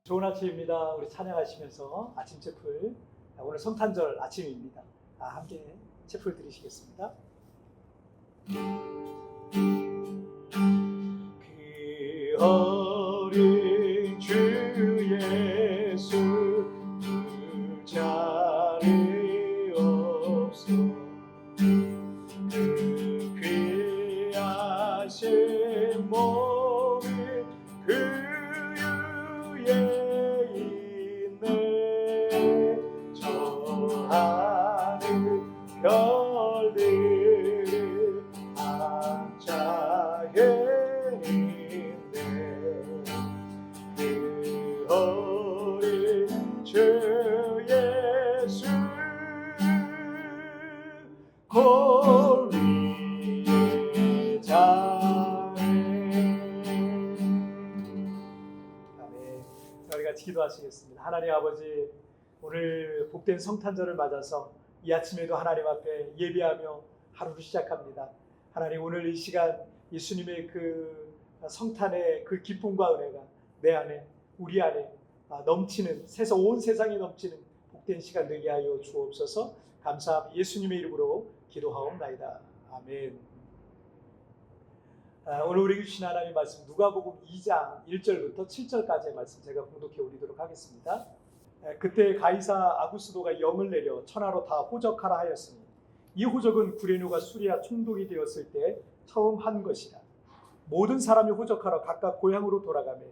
좋은 아침입니다. 우리 찬양하시면서 아침 채플, 오늘 성탄절 아침입니다. 함께 채플 드리시겠습니다. 그 어린 주 예수 두 자리 없어 그 귀하신 몸이 그 위에 있네. 저 하늘 별들 한자에 있네. 그 어린 주 예수 골 위에 자네. 우리 같이 기도하시겠습니다. 하나님 아버지, 오늘 복된 성탄절을 맞아서 이 아침에도 하나님 앞에 예배하며 하루를 시작합니다. 하나님, 오늘 이 시간 예수님의 그 성탄의 그 기쁨과 은혜가 내 안에, 우리 안에 넘치는, 온 세상에 넘치는 복된 시간 되게 하여 주옵소서. 감사합니다. 예수님의 이름으로 기도하옵나이다. 아멘. 오늘 우리 주신 하나님의 말씀, 누가복음 2장 1절부터 7절까지의 말씀 제가 봉독해 올리도록 하겠습니다. 그때 가이사 아구스도가 영을 내려 천하로 다 호적하라 하였으니 이 호적은 구레뇨가 수리아 총독이 되었을 때 처음 한 것이라. 모든 사람이 호적하러 각각 고향으로 돌아가매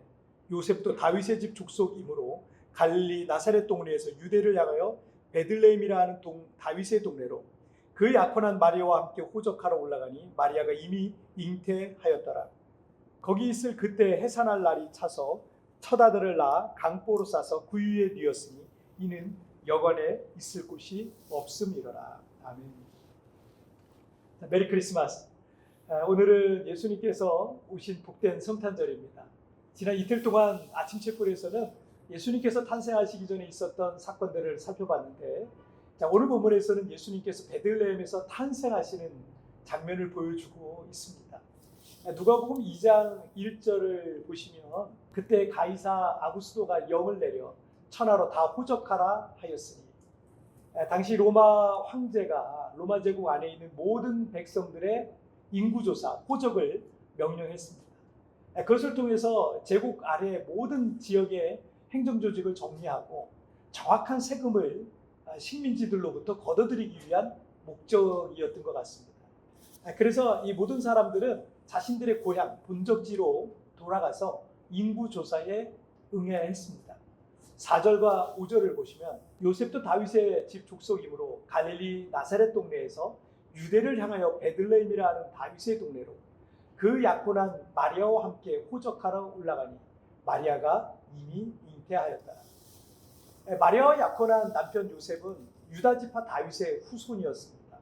요셉도 다윗의 집 족속이므로 갈릴리 나사렛 동네에서 유대를 향하여 베들레헴이라 하는 다윗의 동네로 그 약혼한 마리아와 함께 호적하러 올라가니 마리아가 이미 잉태하였더라. 거기 있을 그때 해산할 날이 차서 첫 아들을 낳아 강보로 싸서 그 위에 뉘었으니 이는 여관에 있을 곳이 없음이로라. 아멘. 메리 크리스마스. 오늘은 예수님께서 오신 복된 성탄절입니다. 지난 이틀 동안 아침 채플에서는 예수님께서 탄생하시기 전에 있었던 사건들을 살펴봤는데, 오늘 본문에서는 예수님께서 베들레헴에서 탄생하시는 장면을 보여주고 있습니다. 누가복음 2장 1절을 보시면 그때 가이사 아구스도가 영을 내려 천하로 다 호적하라 하였으니, 당시 로마 황제가 로마 제국 안에 있는 모든 백성들의 인구조사, 호적을 명령했습니다. 그것을 통해서 제국 아래 모든 지역의 행정조직을 정리하고 정확한 세금을 식민지들로부터 걷어들이기 위한 목적이었던 것 같습니다. 그래서 이 모든 사람들은 자신들의 고향, 본적지로 돌아가서 인구조사에 응해야 했습니다. 4절과 5절을 보시면 요셉도 다윗의 집 족속이므로 갈릴리 나사렛 동네에서 유대를 향하여 베들레헴이라 하는 다윗의 동네로 그 약혼한 마리아와 함께 호적하러 올라가니 마리아가 이미 잉태하였다. 마리아와 약혼한 남편 요셉은 유다 지파 다윗의 후손이었습니다.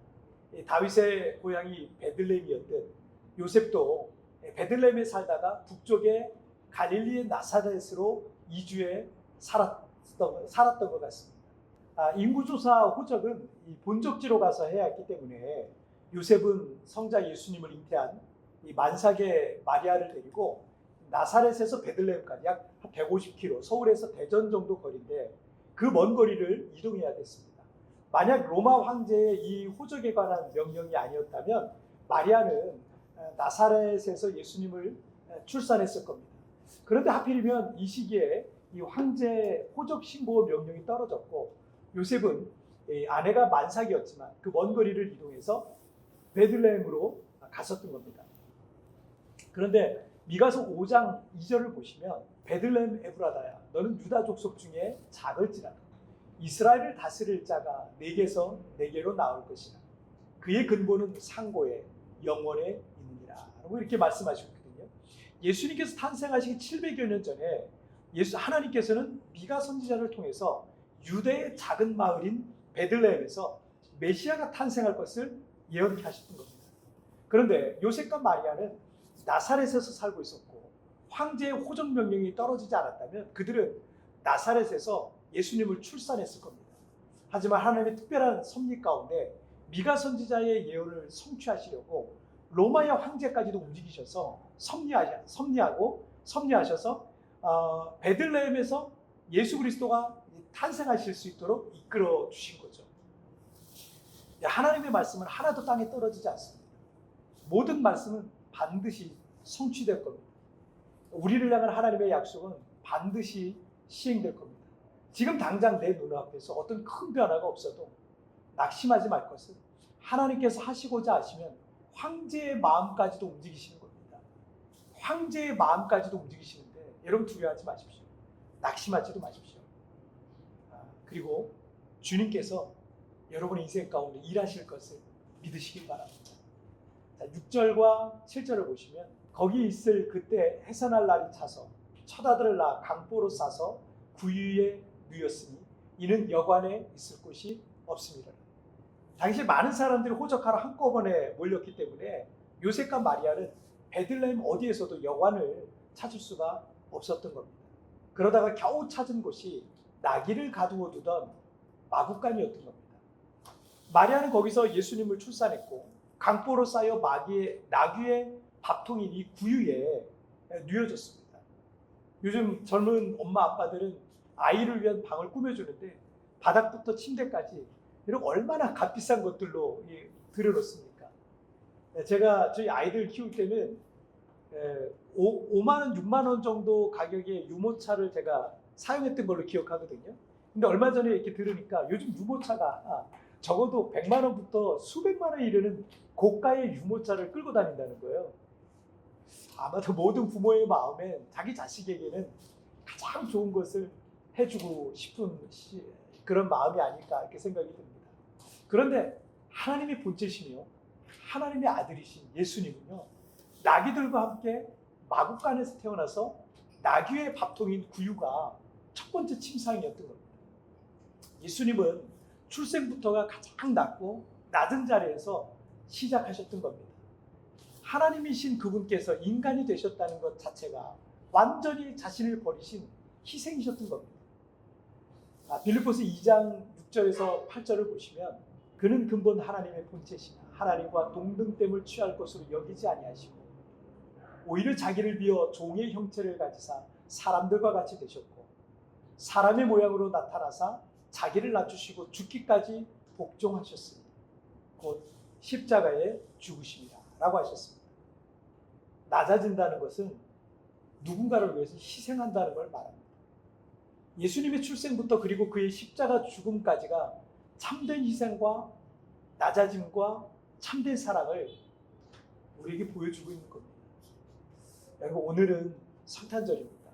다윗의 고향이 베들레헴이었듯 요셉도 베들레헴에 살다가 북쪽의 갈릴리의 나사렛으로 이주해 살았던 것 같습니다. 인구조사 호적은 이 본적지로 가서 해야 했기 때문에 요셉은 성자 예수님을 잉태한 이 만삭의 마리아를 데리고 나사렛에서 베들레헴까지 약 150km, 서울에서 대전 정도 거리인데 그 먼 거리를 이동해야 됐습니다. 만약 로마 황제의 이 호적에 관한 명령이 아니었다면 마리아는 나사렛에서 예수님을 출산했을 겁니다. 그런데 하필이면 이 시기에 이 황제 호적 신고 명령이 떨어졌고 요셉은 아내가 만삭이었지만 그 먼 거리를 이동해서 베들레헴으로 갔었던 겁니다. 그런데 미가서 5장 2절을 보시면 베들레헴 에브라다야, 너는 유다 족속 중에 작을지라도 이스라엘을 다스릴 자가 내게서 내게로 나올 것이라. 그의 근본은 상고에 영원에 있느니라 라고 이렇게 말씀하셨거든요. 예수님께서 탄생하시기 700여 년 전에 하나님께서는 미가 선지자를 통해서 유대의 작은 마을인 베들레헴에서 메시아가 탄생할 것을 예언케 하셨던 겁니다. 그런데 요셉과 마리아는 나사렛에서 살고 있었고 황제의 호적 명령이 떨어지지 않았다면 그들은 나사렛에서 예수님을 출산했을 겁니다. 하지만 하나님의 특별한 섭리 가운데 미가 선지자의 예언을 성취하시려고 로마의 황제까지도 움직이셔서 섭리하셔서 베들레헴에서 예수 그리스도가 탄생하실 수 있도록 이끌어 주신 거죠. 하나님의 말씀은 하나도 땅에 떨어지지 않습니다. 모든 말씀은 반드시 성취될 겁니다. 우리를 향한 하나님의 약속은 반드시 시행될 겁니다. 지금 당장 내 눈앞에서 어떤 큰 변화가 없어도 낙심하지 말 것은 하나님께서 하시고자 하시면 황제의 마음까지도 움직이시는 겁니다. 황제의 마음까지도 움직이시는데 여러분 두려워하지 마십시오. 낙심하지도 마십시오. 그리고 주님께서 여러분의 인생 가운데 일하실 것을 믿으시길 바랍니다. 자, 6절과 7절을 보시면 거기 있을 그때 해산할 날이 차서 첫 아들을 낳아 강보로 싸서 구유에 누였으니 이는 여관에 있을 곳이 없습니다. 당시 많은 사람들이 호적하러 한꺼번에 몰렸기 때문에 요셉과 마리아는 베들레헴 어디에서도 여관을 찾을 수가 없었던 겁니다. 그러다가 겨우 찾은 곳이 나귀를 가두어 두던 마구간이었던 겁니다. 마리아는 거기서 예수님을 출산했고 강보로 쌓여 나귀의 밥통인 이 구유에 누워졌습니다. 요즘 젊은 엄마 아빠들은 아이를 위한 방을 꾸며주는데 바닥부터 침대까지 이런 얼마나 값비싼 것들로 들여놓습니까? 제가 저희 아이들 키울 때는 5만 원, 6만 원 정도 가격의 유모차를 제가 사용했던 걸로 기억하거든요. 근데 얼마 전에 이렇게 들으니까 요즘 유모차가 적어도 100만 원부터 수백만 원에 이르는 고가의 유모차를 끌고 다닌다는 거예요. 아마도 모든 부모의 마음엔 자기 자식에게는 가장 좋은 것을 해주고 싶은 그런 마음이 아닐까 이렇게 생각이 듭니다. 그런데 하나님의 본체시며 하나님의 아들이신 예수님은요, 나귀들과 함께 마구간에서 태어나서 나귀의 밥통인 구유가 첫 번째 침상이었던 겁니다. 예수님은 출생부터가 가장 낮고 낮은 자리에서 시작하셨던 겁니다. 하나님이신 그분께서 인간이 되셨다는 것 자체가 완전히 자신을 버리신 희생이셨던 겁니다. 빌립보서 2장 6절에서 8절을 보시면 그는 근본 하나님의 본체시나 하나님과 동등됨을 취할 것으로 여기지 아니하시고 오히려 자기를 비어 종의 형체를 가지사 사람들과 같이 되셨고 사람의 모양으로 나타나사 자기를 낮추시고 죽기까지 복종하셨습니다. 곧 십자가에 죽으십니다 라고 하셨습니다. 낮아진다는 것은 누군가를 위해서 희생한다는 걸 말합니다. 예수님의 출생부터 그리고 그의 십자가 죽음까지가 참된 희생과 낮아짐과 참된 사랑을 우리에게 보여주고 있는 겁니다. 여러분, 오늘은 성탄절입니다.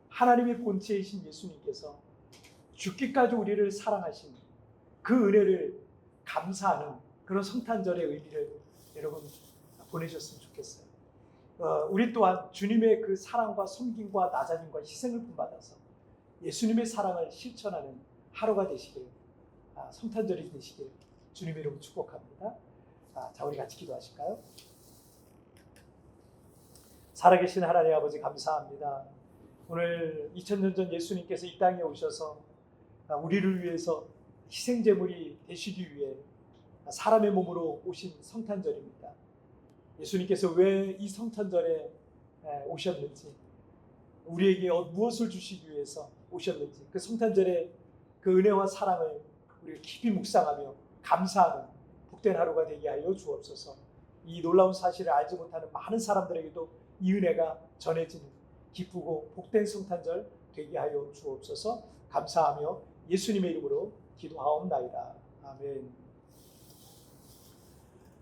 하나님의 본체이신 예수님께서 죽기까지 우리를 사랑하신 그 은혜를 감사하는 그런 성탄절의 의미를 여러분 보내셨으면 좋겠어요. 우리 또한 주님의 그 사랑과 섬김과 낮아짐과 희생을 본받아서 예수님의 사랑을 실천하는 하루가 되시길, 성탄절이 되시길 주님의 이름으로 축복합니다. 자, 우리 같이 기도하실까요? 살아계신 하나님 아버지 감사합니다. 오늘 2000년 전 예수님께서 이 땅에 오셔서 우리를 위해서 희생제물이 되시기 위해 사람의 몸으로 오신 성탄절입니다. 예수님께서 왜 이 성탄절에 오셨는지, 우리에게 무엇을 주시기 위해서 오셨는지, 그 성탄절의 그 은혜와 사랑을 우리가 깊이 묵상하며 감사하는 복된 하루가 되게 하여 주옵소서. 이 놀라운 사실을 알지 못하는 많은 사람들에게도 이 은혜가 전해지는 기쁘고 복된 성탄절 되게 하여 주옵소서. 감사하며 예수님의 이름으로 기도하옵나이다. 아멘.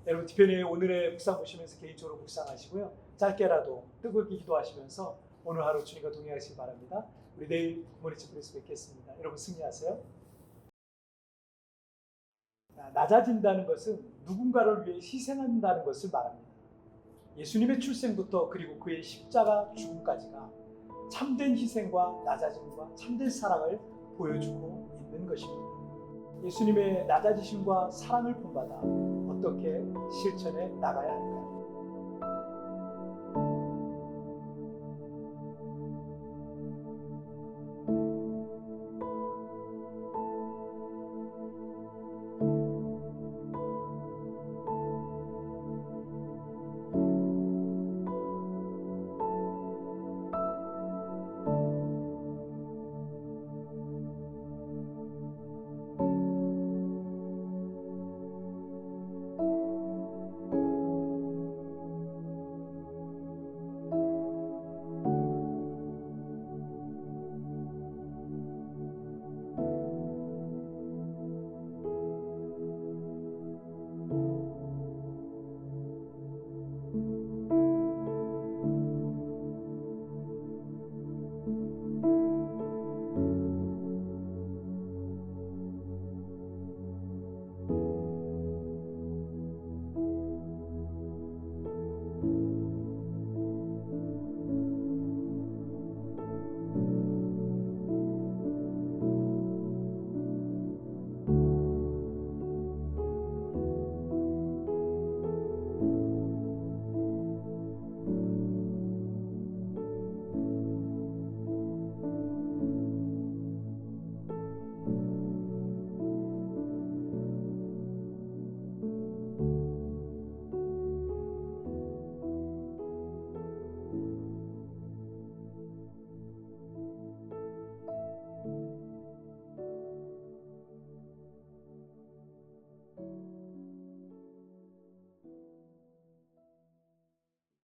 여러분, 뒤편에 오늘의 묵상 보시면서 개인적으로 묵상하시고요. 짧게라도 뜨겁게 기도하시면서 오늘 하루 주님과 동행하시기 바랍니다. 우리 내일 모니치 프레스 뵙겠습니다. 여러분 승리하세요. 낮아진다는 것은 누군가를 위해 희생한다는 것을 말합니다. 예수님의 출생부터 그리고 그의 십자가 죽음까지가 참된 희생과 낮아짐과 참된 사랑을 보여주고 있는 것입니다. 예수님의 낮아지심과 사랑을 본받아 어떻게 실천해 나가야 할까요?